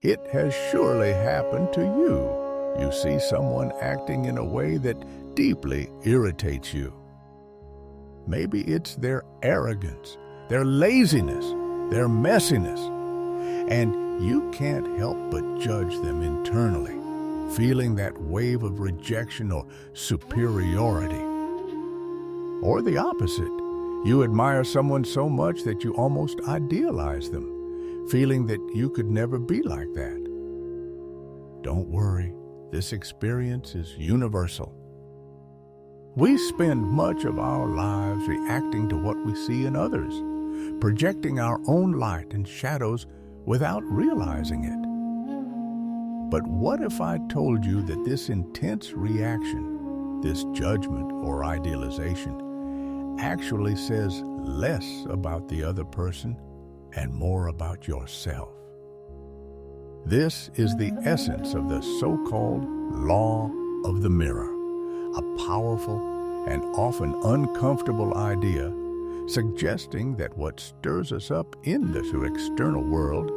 It has surely happened to you. You see someone acting in a way that deeply irritates you. Maybe it's their arrogance, their laziness, their messiness, and you can't help but judge them internally, feeling that wave of rejection or superiority. Or the opposite, you admire someone so much that you almost idealize them, feeling that you could never be like that. Don't worry, this experience is universal. We spend much of our lives reacting to what we see in others, projecting our own light and shadows without realizing it. But what if I told you that this intense reaction, this judgment or idealization, actually says less about the other person and more about yourself? This is the essence of the so-called law of the mirror, a powerful and often uncomfortable idea suggesting that what stirs us up in the external world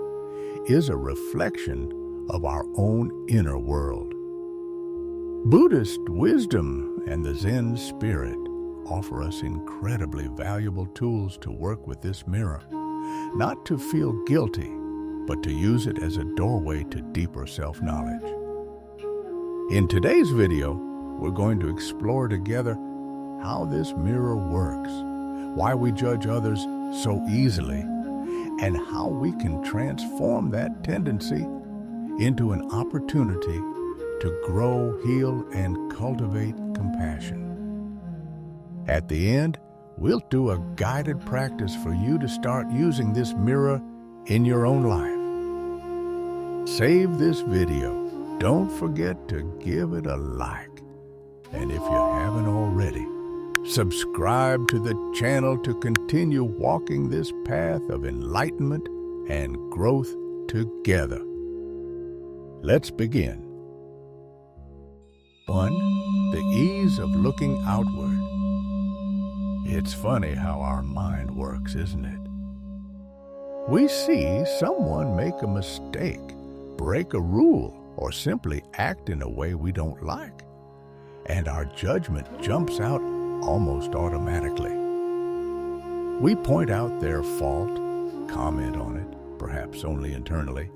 is a reflection of our own inner world. Buddhist wisdom and the Zen spirit offer us incredibly valuable tools to work with this mirror, not to feel guilty, but to use it as a doorway to deeper self-knowledge. In today's video, we're going to explore together how this mirror works, why we judge others so easily, and how we can transform that tendency into an opportunity to grow, heal, and cultivate compassion. At the end, we'll do a guided practice for you to start using this mirror in your own life. Save this video. Don't forget to give it a like. And if you haven't already, subscribe to the channel to continue walking this path of enlightenment and growth together. Let's begin. 1. The ease of looking outward. It's funny how our mind works, isn't it? We see someone make a mistake, break a rule, or simply act in a way we don't like, and our judgment jumps out almost automatically. We point out their fault, comment on it, perhaps only internally,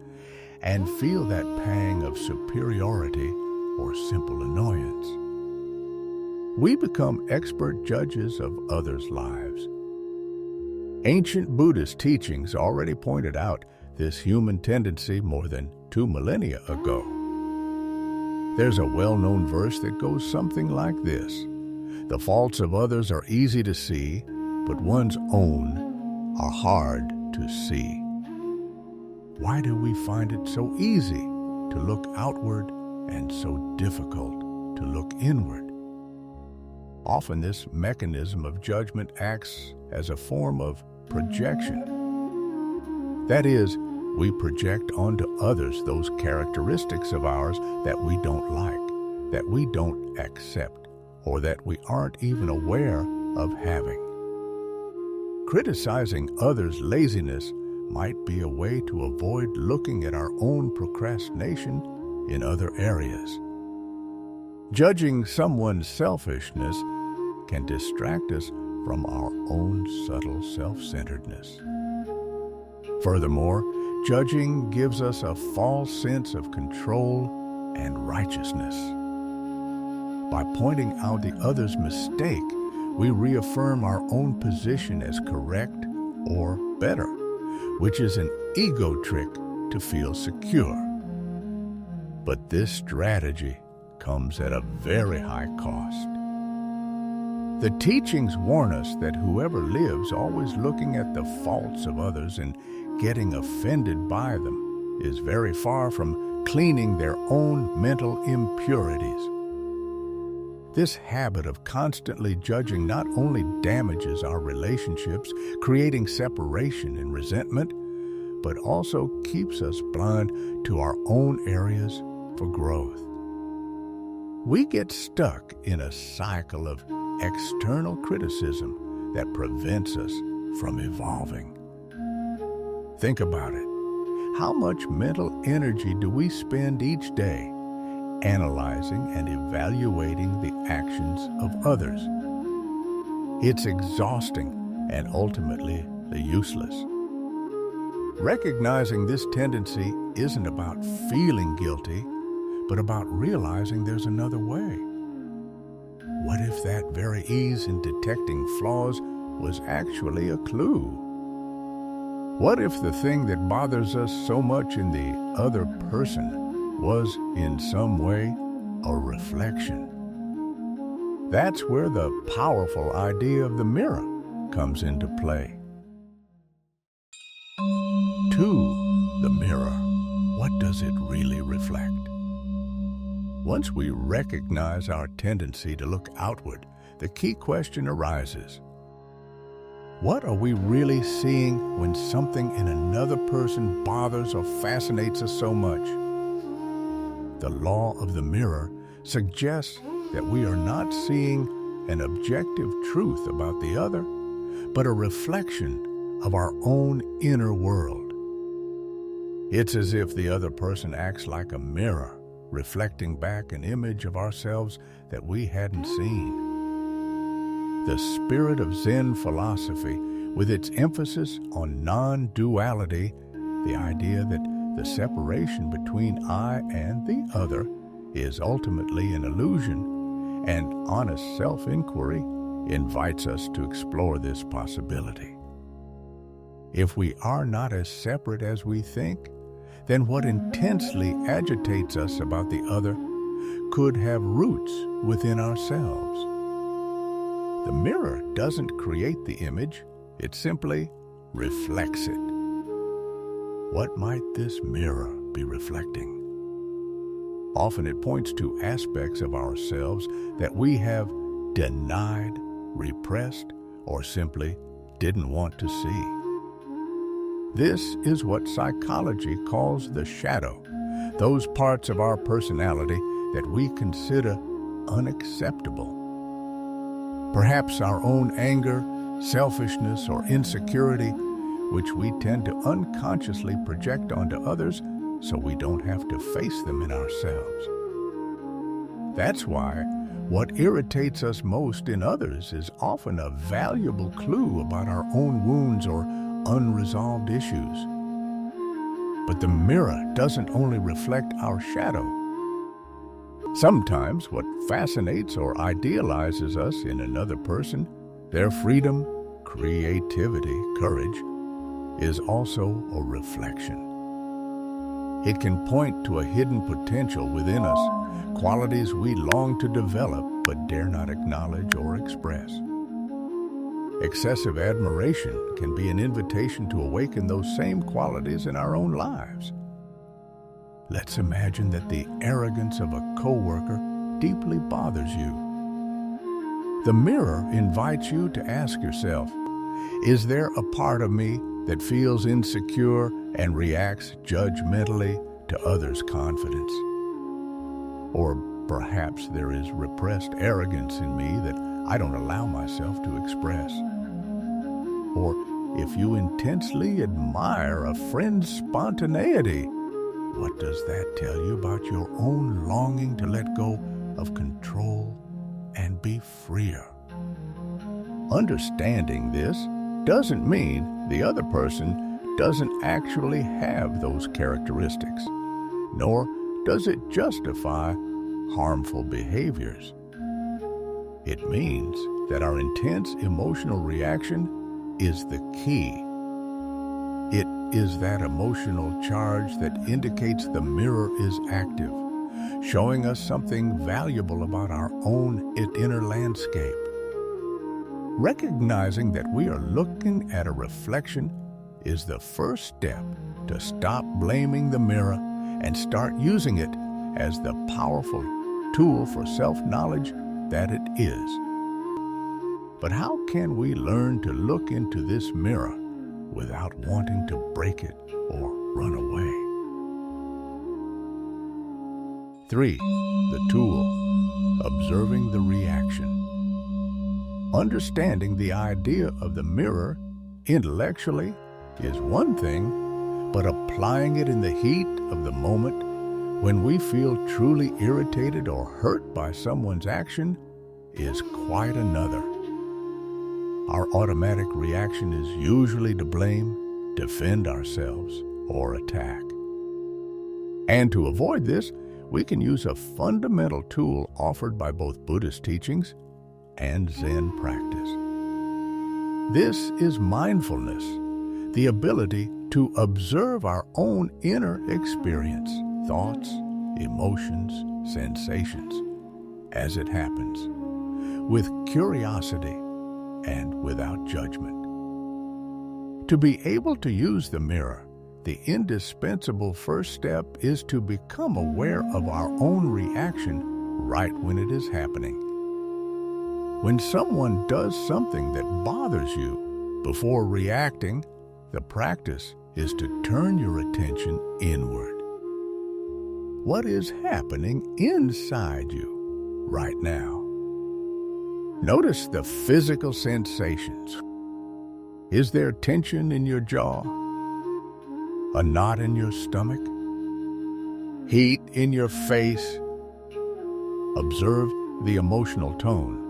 and feel that pang of superiority or simple annoyance. We become expert judges of others' lives. Ancient Buddhist teachings already pointed out this human tendency more than 2 millennia ago. There's a well-known verse that goes something like this: "The faults of others are easy to see, but one's own are hard to see." Why do we find it so easy to look outward and so difficult to look inward? Often this mechanism of judgment acts as a form of projection. That is, we project onto others those characteristics of ours that we don't like, that we don't accept, or that we aren't even aware of having. Criticizing others' laziness might be a way to avoid looking at our own procrastination in other areas. Judging someone's selfishness can distract us from our own subtle self-centeredness. Furthermore, judging gives us a false sense of control and righteousness. By pointing out the other's mistake, we reaffirm our own position as correct or better, which is an ego trick to feel secure. But this strategy comes at a very high cost. The teachings warn us that whoever lives always looking at the faults of others and getting offended by them is very far from cleaning their own mental impurities. This habit of constantly judging not only damages our relationships, creating separation and resentment, but also keeps us blind to our own areas for growth. We get stuck in a cycle of external criticism that prevents us from evolving. Think about it. How much mental energy do we spend each day analyzing and evaluating the actions of others? It's exhausting and ultimately useless. Recognizing this tendency isn't about feeling guilty, but about realizing there's another way. What if that very ease in detecting flaws was actually a clue? What if the thing that bothers us so much in the other person was, in some way, a reflection? That's where the powerful idea of the mirror comes into play. 2. The mirror. What does it really reflect? Once we recognize our tendency to look outward, the key question arises. What are we really seeing when something in another person bothers or fascinates us so much? The law of the mirror suggests that we are not seeing an objective truth about the other, but a reflection of our own inner world. It's as if the other person acts like a mirror, reflecting back an image of ourselves that we hadn't seen. The spirit of Zen philosophy, with its emphasis on non-duality, the idea that the separation between I and the other is ultimately an illusion, and honest self-inquiry invites us to explore this possibility. If we are not as separate as we think, then what intensely agitates us about the other could have roots within ourselves. The mirror doesn't create the image, it simply reflects it. What might this mirror be reflecting? Often it points to aspects of ourselves that we have denied, repressed, or simply didn't want to see. This is what psychology calls the shadow, those parts of our personality that we consider unacceptable. Perhaps our own anger, selfishness, or insecurity, which we tend to unconsciously project onto others so we don't have to face them in ourselves. That's why what irritates us most in others is often a valuable clue about our own wounds or unresolved issues. But the mirror doesn't only reflect our shadow. Sometimes what fascinates or idealizes us in another person, their freedom, creativity, courage, is also a reflection. It can point to a hidden potential within us, qualities we long to develop but dare not acknowledge or express. Excessive admiration can be an invitation to awaken those same qualities in our own lives. Let's imagine that the arrogance of a coworker deeply bothers you. The mirror invites you to ask yourself, is there a part of me that feels insecure and reacts judgmentally to others' confidence? Or perhaps there is repressed arrogance in me that I don't allow myself to express. Or if you intensely admire a friend's spontaneity, what does that tell you about your own longing to let go of control and be freer? Understanding this doesn't mean the other person doesn't actually have those characteristics, nor does it justify harmful behaviors. It means that our intense emotional reaction is the key. It is that emotional charge that indicates the mirror is active, showing us something valuable about our own inner landscape. Recognizing that we are looking at a reflection is the first step to stop blaming the mirror and start using it as the powerful tool for self-knowledge that it is. But how can we learn to look into this mirror without wanting to break it or run away? 3. The tool, observing the reaction. Understanding the idea of the mirror intellectually is one thing, but applying it in the heat of the moment when we feel truly irritated or hurt by someone's action is quite another. Our automatic reaction is usually to blame, defend ourselves, or attack. And to avoid this, we can use a fundamental tool offered by both Buddhist teachings and Zen practice. This is mindfulness, the ability to observe our own inner experience, thoughts, emotions, sensations, as it happens, with curiosity and without judgment. To be able to use the mirror, the indispensable first step is to become aware of our own reaction right when it is happening. When someone does something that bothers you, before reacting, the practice is to turn your attention inward. What is happening inside you right now? Notice the physical sensations. Is there tension in your jaw? A knot in your stomach? Heat in your face? Observe the emotional tone.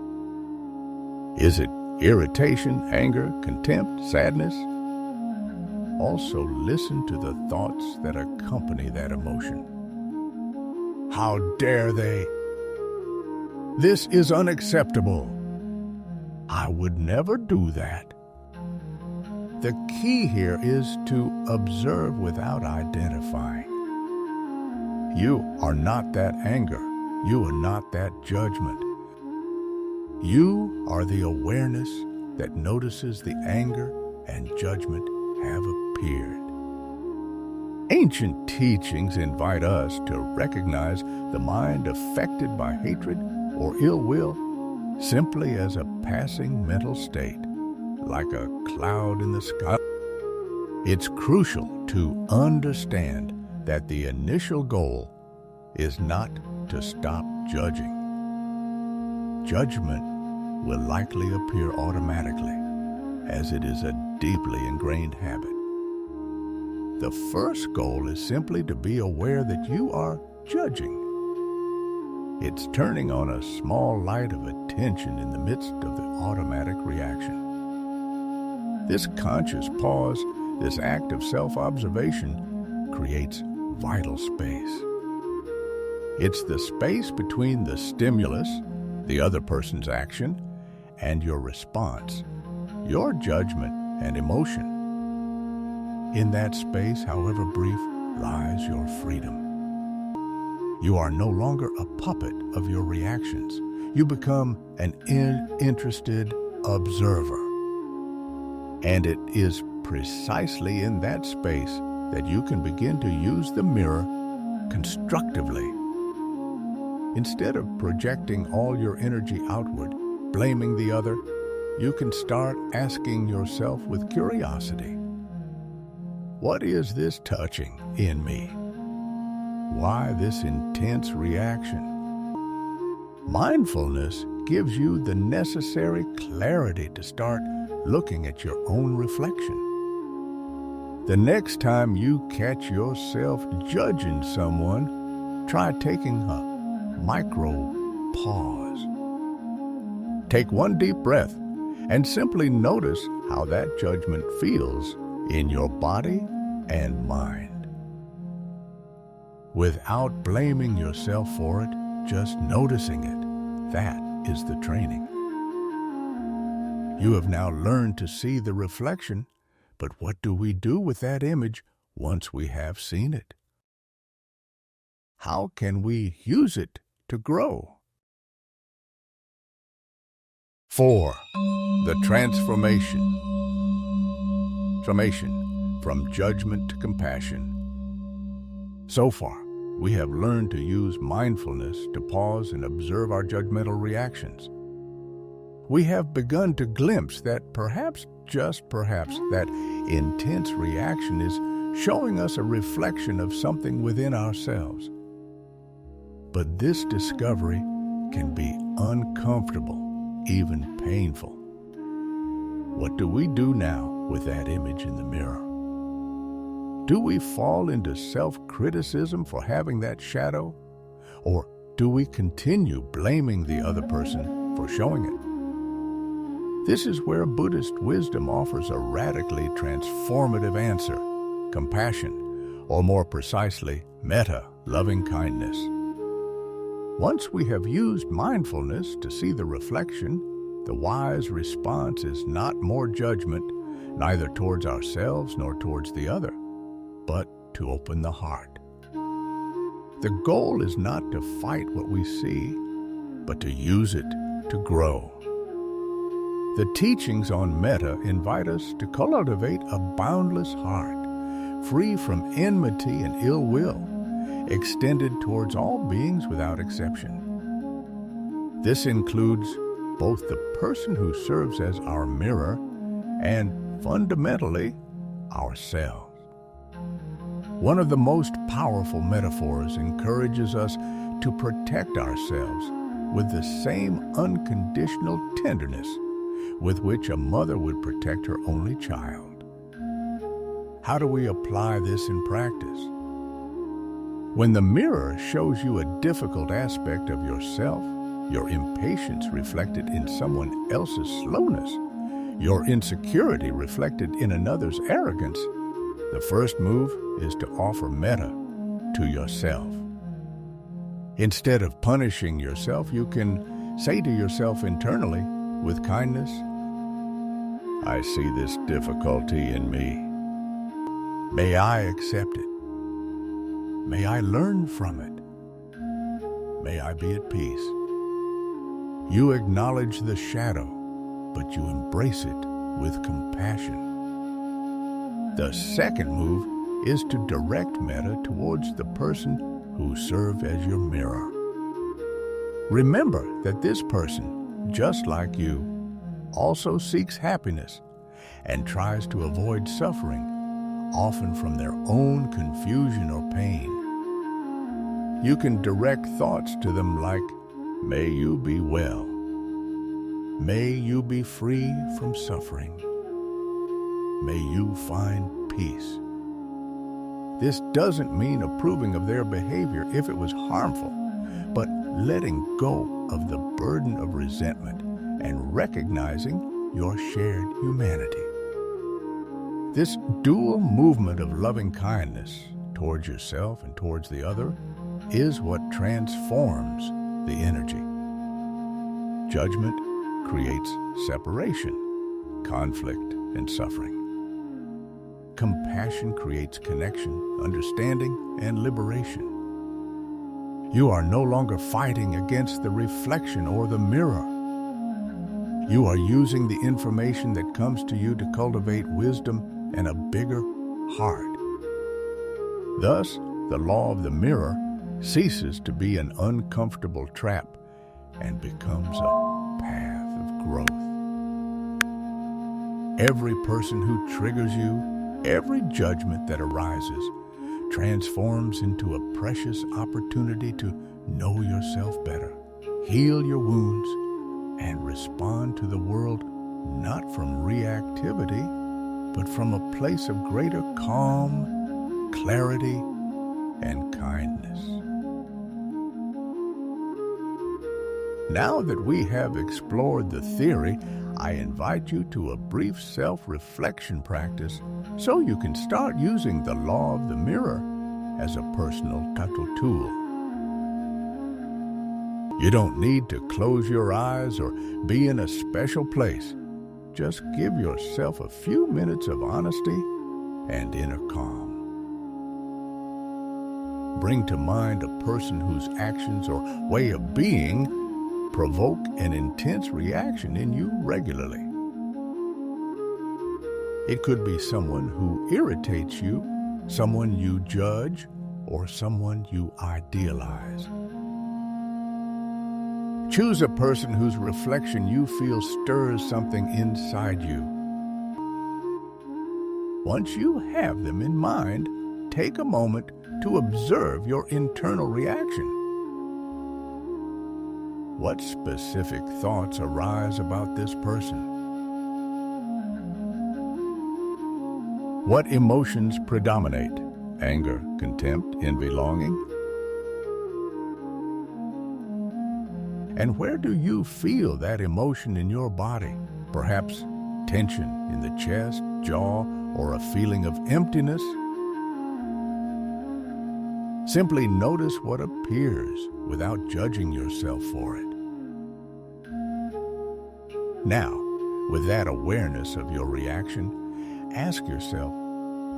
Is it irritation, anger, contempt, sadness? Also listen to the thoughts that accompany that emotion. How dare they? This is unacceptable. I would never do that. The key here is to observe without identifying. You are not that anger. You are not that judgment. You are the awareness that notices the anger and judgment have appeared. Ancient teachings invite us to recognize the mind affected by hatred or ill will simply as a passing mental state, like a cloud in the sky. It's crucial to understand that the initial goal is not to stop judging. Judgment will likely appear automatically, as it is a deeply ingrained habit. The first goal is simply to be aware that you are judging. It's turning on a small light of attention in the midst of the automatic reaction. This conscious pause, this act of self-observation, creates vital space. It's the space between the stimulus, the other person's action, and your response, your judgment and emotion. In that space, however brief, lies your freedom. You are no longer a puppet of your reactions. You become an interested observer. And it is precisely in that space that you can begin to use the mirror constructively. Instead of projecting all your energy outward, blaming the other, you can start asking yourself with curiosity, what is this touching in me? Why this intense reaction? Mindfulness gives you the necessary clarity to start looking at your own reflection. The next time you catch yourself judging someone, try taking a micro pause. Take one deep breath and simply notice how that judgment feels in your body and mind. Without blaming yourself for it, just noticing it, that is the training. You have now learned to see the reflection, but what do we do with that image once we have seen it? How can we use it to grow? 4. The transformation. From judgment to compassion. So far, we have learned to use mindfulness to pause and observe our judgmental reactions. We have begun to glimpse that perhaps, just perhaps, that intense reaction is showing us a reflection of something within ourselves. But this discovery can be uncomfortable, even painful. What do we do now with that image in the mirror? Do we fall into self-criticism for having that shadow? Or do we continue blaming the other person for showing it? This is where Buddhist wisdom offers a radically transformative answer: compassion, or more precisely, metta, loving kindness. Once we have used mindfulness to see the reflection, the wise response is not more judgment, neither towards ourselves nor towards the other, but to open the heart. The goal is not to fight what we see, but to use it to grow. The teachings on metta invite us to cultivate a boundless heart, free from enmity and ill will, extended towards all beings without exception. This includes both the person who serves as our mirror and, fundamentally, ourselves. One of the most powerful metaphors encourages us to protect ourselves with the same unconditional tenderness with which a mother would protect her only child. How do we apply this in practice? When the mirror shows you a difficult aspect of yourself, your impatience reflected in someone else's slowness, your insecurity reflected in another's arrogance, the first move is to offer metta to yourself. Instead of punishing yourself, you can say to yourself internally, with kindness, "I see this difficulty in me. May I accept it. May I learn from it. May I be at peace." You acknowledge the shadow, but you embrace it with compassion. The second move is to direct metta towards the person who serves as your mirror. Remember that this person, just like you, also seeks happiness and tries to avoid suffering, often from their own confusion or pain. You can direct thoughts to them like, "May you be well. May you be free from suffering. May you find peace." This doesn't mean approving of their behavior if it was harmful, but letting go of the burden of resentment and recognizing your shared humanity. This dual movement of loving kindness towards yourself and towards the other is what transforms the energy. Judgment creates separation, conflict, and suffering. Compassion creates connection, understanding, and liberation. You are no longer fighting against the reflection or the mirror. You are using the information that comes to you to cultivate wisdom and a bigger heart. Thus, the law of the mirror ceases to be an uncomfortable trap and becomes a path of growth. Every person who triggers you, every judgment that arises, transforms into a precious opportunity to know yourself better, heal your wounds, and respond to the world not from reactivity, but from a place of greater calm, clarity, and kindness. Now that we have explored the theory, I invite you to a brief self-reflection practice so you can start using the law of the mirror as a personal tattoo tool. You don't need to close your eyes or be in a special place. Just give yourself a few minutes of honesty and inner calm. Bring to mind a person whose actions or way of being provoke an intense reaction in you regularly. It could be someone who irritates you, someone you judge, or someone you idealize. Choose a person whose reflection you feel stirs something inside you. Once you have them in mind, take a moment to observe your internal reaction. What specific thoughts arise about this person? What emotions predominate? Anger, contempt, envy, longing? And where do you feel that emotion in your body? Perhaps tension in the chest, jaw, or a feeling of emptiness? Simply notice what appears without judging yourself for it. Now, with that awareness of your reaction, ask yourself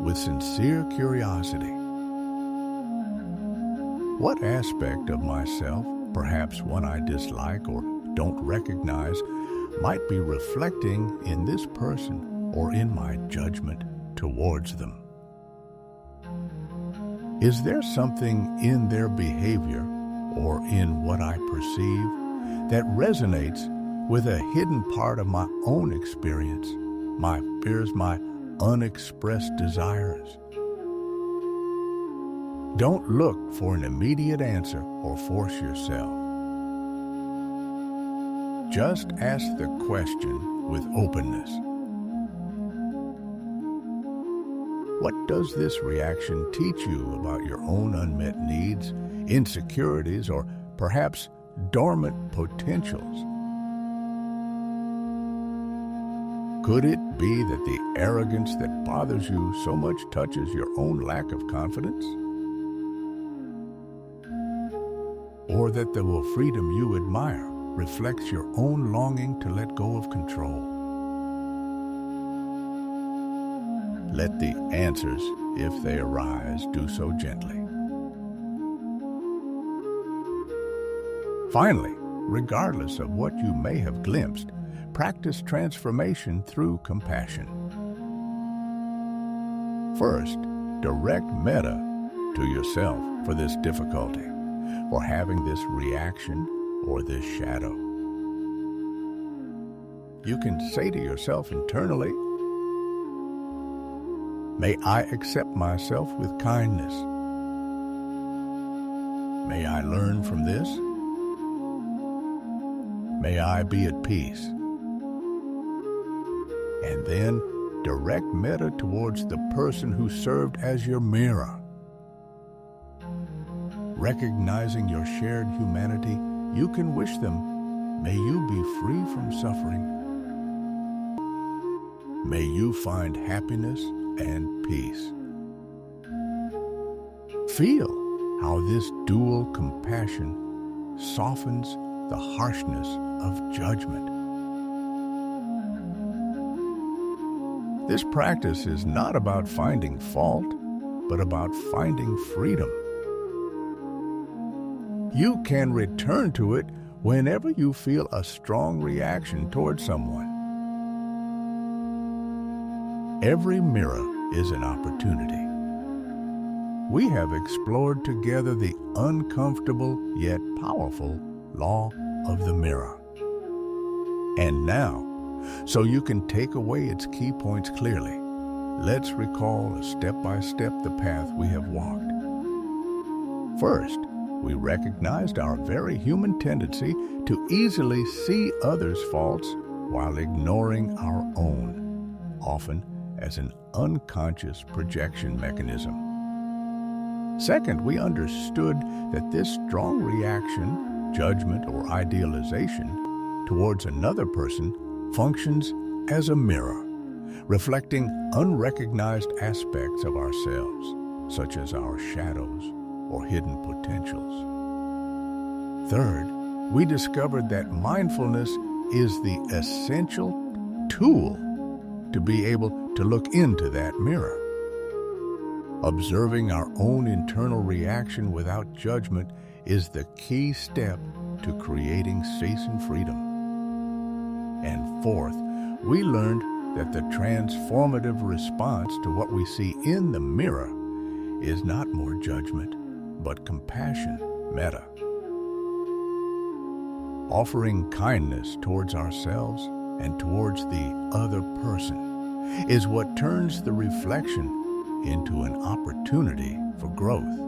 with sincere curiosity, what aspect of myself, perhaps one I dislike or don't recognize, might be reflecting in this person or in my judgment towards them? Is there something in their behavior or in what I perceive that resonates with a hidden part of my own experience, my fears, my unexpressed desires? Don't look for an immediate answer or force yourself. Just ask the question with openness. What does this reaction teach you about your own unmet needs, insecurities, or perhaps dormant potentials? Could it be that the arrogance that bothers you so much touches your own lack of confidence? Or that the freedom you admire reflects your own longing to let go of control? Let the answers, if they arise, do so gently. Finally, regardless of what you may have glimpsed, practice transformation through compassion. First, direct metta to yourself for this difficulty, for having this reaction or this shadow. You can say to yourself internally, may I accept myself with kindness. May I learn from this. May I be at peace. And then direct metta towards the person who served as your mirror. Recognizing your shared humanity, you can wish them, may you be free from suffering. May you find happiness and peace. Feel how this dual compassion softens the harshness of judgment. This practice is not about finding fault, but about finding freedom. You can return to it whenever you feel a strong reaction toward someone. Every mirror is an opportunity. We have explored together the uncomfortable yet powerful law of the mirror. And now, so you can take away its key points clearly, let's recall step-by-step the path we have walked. First, we recognized our very human tendency to easily see others' faults while ignoring our own, often as an unconscious projection mechanism. Second, we understood that this strong reaction, judgment, or idealization towards another person functions as a mirror, reflecting unrecognized aspects of ourselves, such as our shadows or hidden potentials. Third, we discovered that mindfulness is the essential tool to be able to look into that mirror. Observing our own internal reaction without judgment is the key step to creating peace and freedom. And fourth, we learned that the transformative response to what we see in the mirror is not more judgment, but compassion, metta. Offering kindness towards ourselves and towards the other person is what turns the reflection into an opportunity for growth.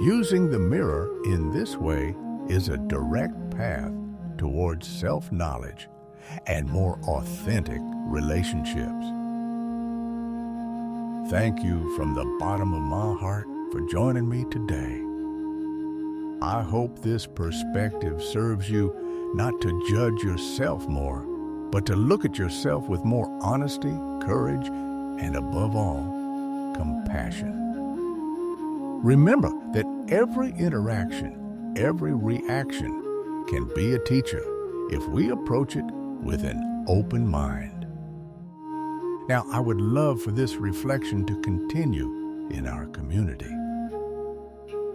Using the mirror in this way is a direct path towards self-knowledge and more authentic relationships. thank you from the bottom of my heart for joining me today. I hope this perspective serves you not to judge yourself more, but to look at yourself with more honesty, courage, and above all, compassion. Remember that every interaction, every reaction can be a teacher if we approach it with an open mind. Now, I would love for this reflection to continue in our community.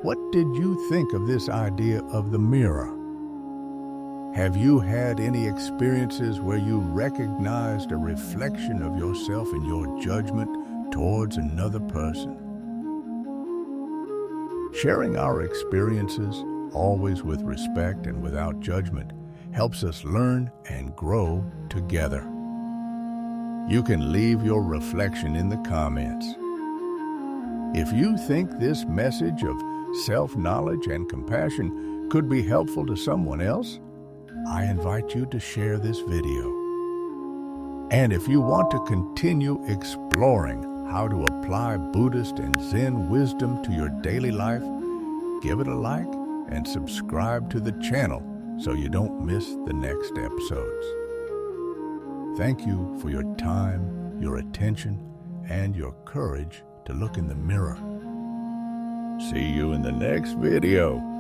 What did you think of this idea of the mirror? Have you had any experiences where you recognized a reflection of yourself in your judgment towards another person? Sharing our experiences, always with respect and without judgment, helps us learn and grow together. You can leave your reflection in the comments. If you think this message of self-knowledge and compassion could be helpful to someone else, I invite you to share this video. And if you want to continue exploring how to apply Buddhist and Zen wisdom to your daily life, give it a like and subscribe to the channel so you don't miss the next episodes. Thank you for your time, your attention, and your courage to look in the mirror. See you in the next video.